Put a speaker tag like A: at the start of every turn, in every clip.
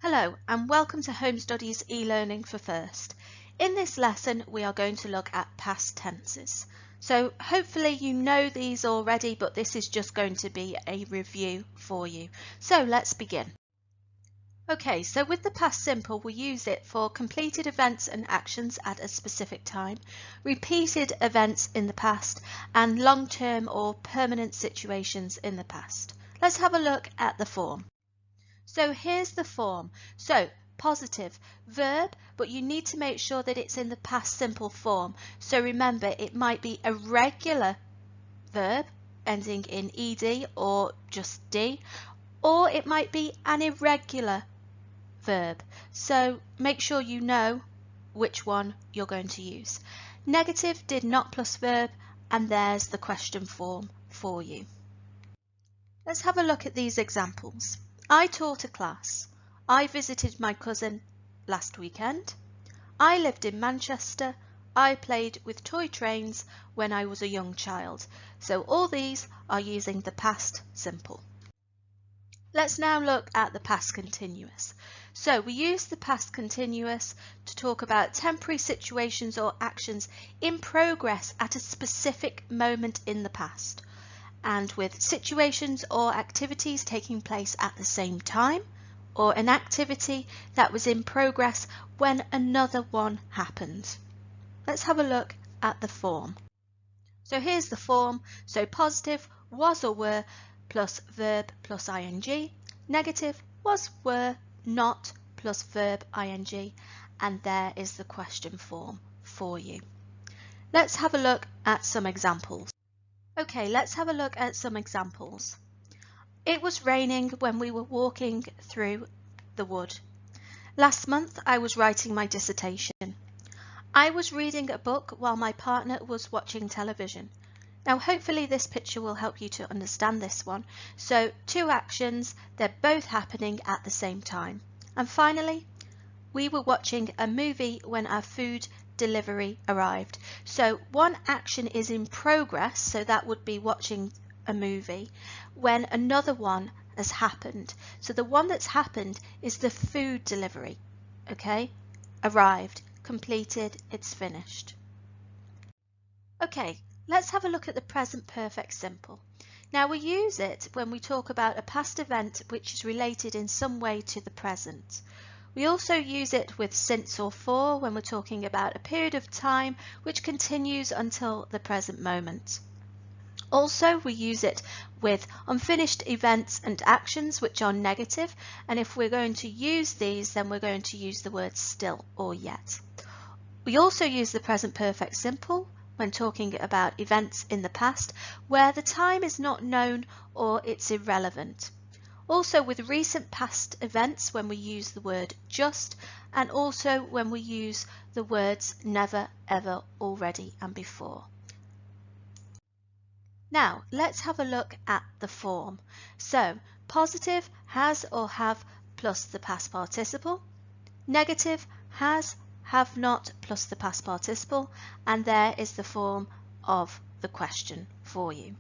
A: Hello and welcome to Home Studies e-learning for First. In this lesson we are going to look at past tenses. So hopefully you know these already, but this is just going to be a review for you. So let's begin. Okay, so with the past simple we use it for completed events and actions at a specific time, repeated events in the past, and long-term or permanent situations in the past. Let's have a look at the form. So here's the form. So positive verb, but you need to make sure that it's in the past simple form. So remember, it might be a regular verb ending in ed or just d, or it might be an irregular verb. So make sure you know which one you're going to use. Negative did not plus verb, and there's the question form for you. Let's have a look at these examples. I taught a class. I visited my cousin last weekend. I lived in Manchester. I played with toy trains when I was a young child. So all these are using the past simple. Let's now look at the past continuous. So we use the past continuous to talk about temporary situations or actions in progress at a specific moment in the past, and with situations or activities taking place at the same time, or an activity that was in progress when another one happened. Let's have a look at the form. So here's the form. So positive was or were plus verb plus ing, negative was, were, not plus verb ing, and there is the question form for you. Let's have a look at some examples. Okay, let's have a look at some examples. It was raining when we were walking through the wood. Last month I was writing my dissertation. I was reading a book while my partner was watching television. Now hopefully this picture will help you to understand this one. So two actions, they're both happening at the same time. And finally, we were watching a movie when our food delivery arrived. So one action is in progress, so that would be watching a movie, when another one has happened. So the one that's happened is the food delivery. Okay, arrived, completed, it's finished. Okay, let's have a look at the present perfect simple. Now we use it when we talk about a past event which is related in some way to the present. We also use it with since or for when we're talking about a period of time which continues until the present moment. Also, we use it with unfinished events and actions which are negative, and if we're going to use these, then we're going to use the words still or yet. We also use the present perfect simple when talking about events in the past where the time is not known or it's irrelevant. Also with recent past events when we use the word just, and also when we use the words never, ever, already and before. Now let's have a look at the form. So positive has or have plus the past participle, negative has, have not plus the past participle, and there is the form of the question for you.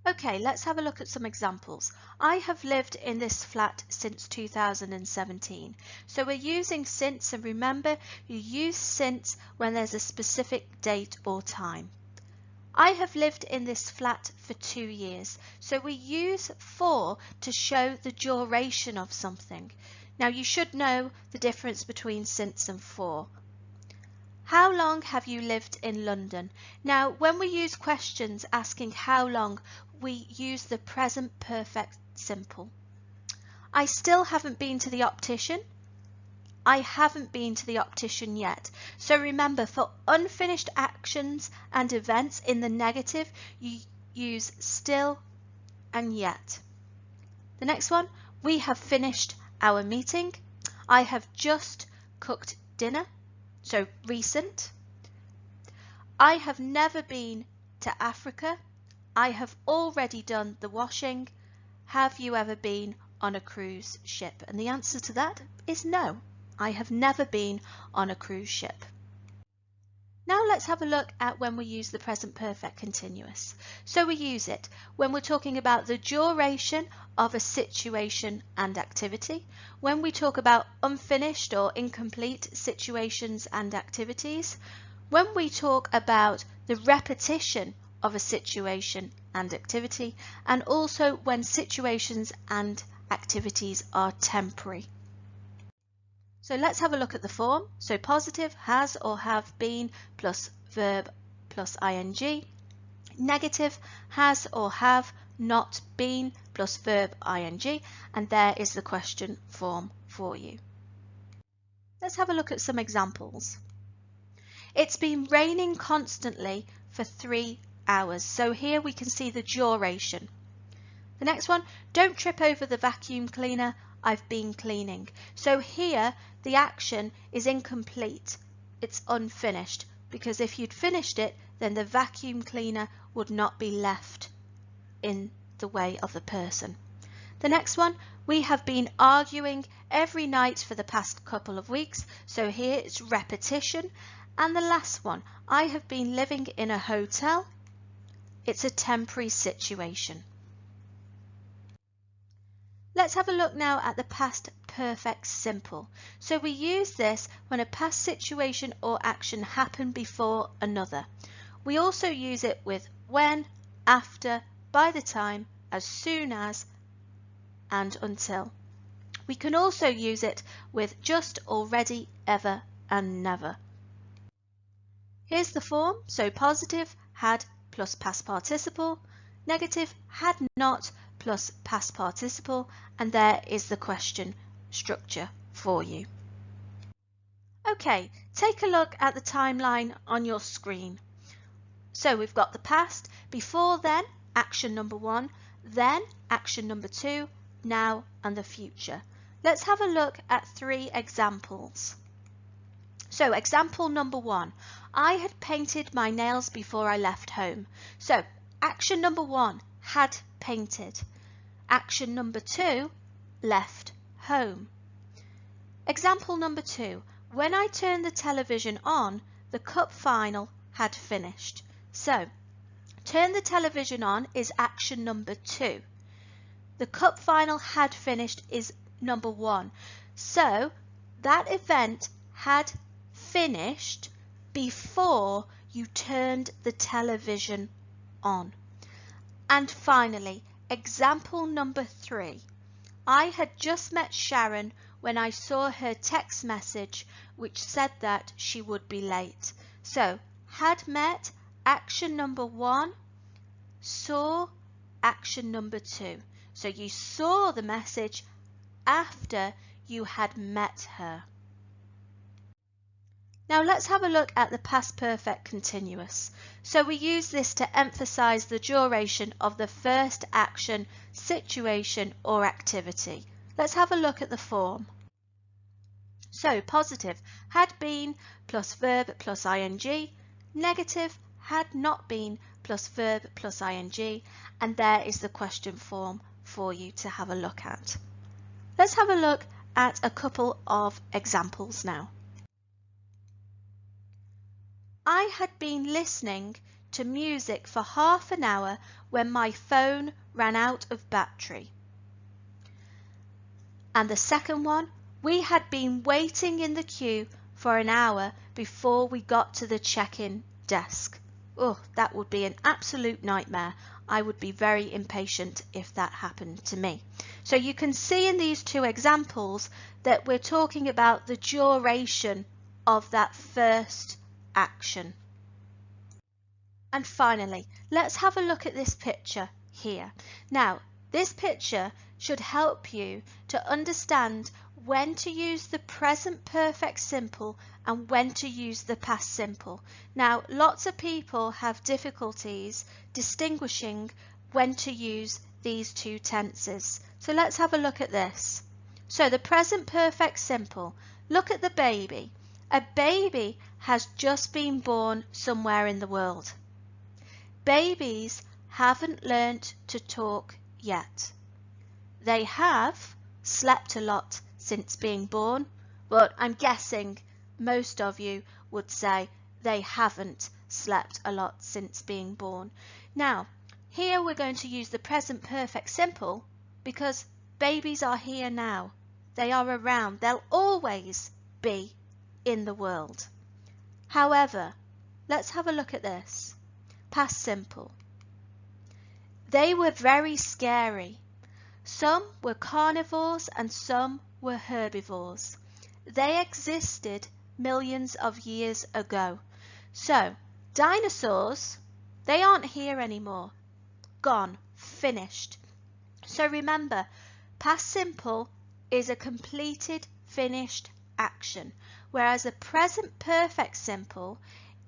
A: Okay, let's have a look at some examples. I have lived in this flat since 2017. So we're using since, and remember you use since when there's a specific date or time. I have lived in this flat for 2 years. So we use for to show the duration of something. Now you should know the difference between since and for. How long have you lived in London? Now, when we use questions asking how long, we use the present perfect simple. I still haven't been to the optician. I haven't been to the optician yet. So remember, for unfinished actions and events in the negative, you use still and yet. The next one, we have finished our meeting. I have just cooked dinner. So recent. I have never been to Africa. I have already done the washing. Have you ever been on a cruise ship? And the answer to that is no. I have never been on a cruise ship. Now let's have a look at when we use the present perfect continuous. So we use it when we're talking about the duration of a situation and activity, when we talk about unfinished or incomplete situations and activities, when we talk about the repetition of a situation and activity, and also when situations and activities are temporary. So let's have a look at the form. So positive, has or have been plus verb plus ing. Negative, has or have not been plus verb ing. And there is the question form for you. Let's have a look at some examples. It's been raining constantly for 3 hours. So here we can see the duration. The next one, don't trip over the vacuum cleaner, I've been cleaning. So here the action is incomplete, it's unfinished, because if you'd finished it, then the vacuum cleaner would not be left in the way of the person. The next one, we have been arguing every night for the past couple of weeks. So here it's repetition. And the last one, I have been living in a hotel. It's a temporary situation. Let's have a look now at the past perfect simple. So we use this when a past situation or action happened before another. We also use it with when, after, by the time, as soon as, and until. We can also use it with just, already, ever, and never. Here's the form. So positive, had plus past participle, negative, had not plus past participle, and there is the question structure for you. Okay, take a look at the timeline on your screen. So we've got the past, before then, action number 1, then action number 2, now and the future. Let's have a look at 3 examples. So example number 1, I had painted my nails before I left home. So action number 1, had painted. Action number 2, left home. Example number 2, when I turned the television on, the cup final had finished. So turn the television on is action number 2. The cup final had finished is number 1. So that event had finished before you turned the television on. And finally, example number 3. I had just met Sharon when I saw her text message which said that she would be late. So had met, action number 1, saw, action number 2. So you saw the message after you had met her. Now let's have a look at the past perfect continuous. So we use this to emphasize the duration of the first action, situation or activity. Let's have a look at the form. So positive, had been plus verb plus ing, negative, had not been plus verb plus ing, and there is the question form for you to have a look at. Let's have a look at a couple of examples now. I had been listening to music for half an hour when my phone ran out of battery. And the second one, we had been waiting in the queue for an hour before we got to the check-in desk. Oh, that would be an absolute nightmare. I would be very impatient if that happened to me. So you can see in these 2 examples that we're talking about the duration of that first action. And finally, let's have a look at this picture here. Now, this picture should help you to understand when to use the present perfect simple and when to use the past simple. Now, lots of people have difficulties distinguishing when to use these 2 tenses. So let's have a look at this. So the present perfect simple, look at the baby. A baby has just been born somewhere in the world. Babies haven't learnt to talk yet. They have slept a lot since being born, but I'm guessing most of you would say they haven't slept a lot since being born. Now, here we're going to use the present perfect simple because babies are here now. They are around. They'll always be in the world. However, let's have a look at this. Past simple. They were very scary. Some were carnivores and some were herbivores. They existed millions of years ago. So, dinosaurs, they aren't here anymore. Gone, finished. So remember, past simple is a completed, finished action, whereas a present perfect simple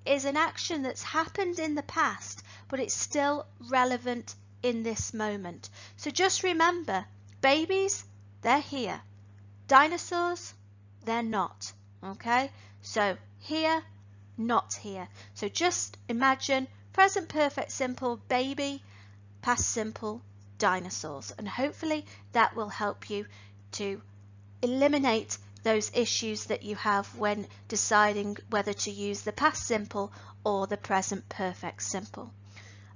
A: is an action that's happened in the past, but it's still relevant in this moment. So just remember, babies, they're here. Dinosaurs, they're not. Okay? So here, not here. So just imagine present perfect simple, baby, past simple, dinosaurs. And hopefully that will help you to eliminate those issues that you have when deciding whether to use the past simple or the present perfect simple.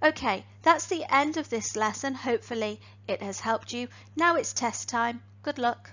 A: Okay, that's the end of this lesson. Hopefully it has helped you. Now it's test time. Good luck.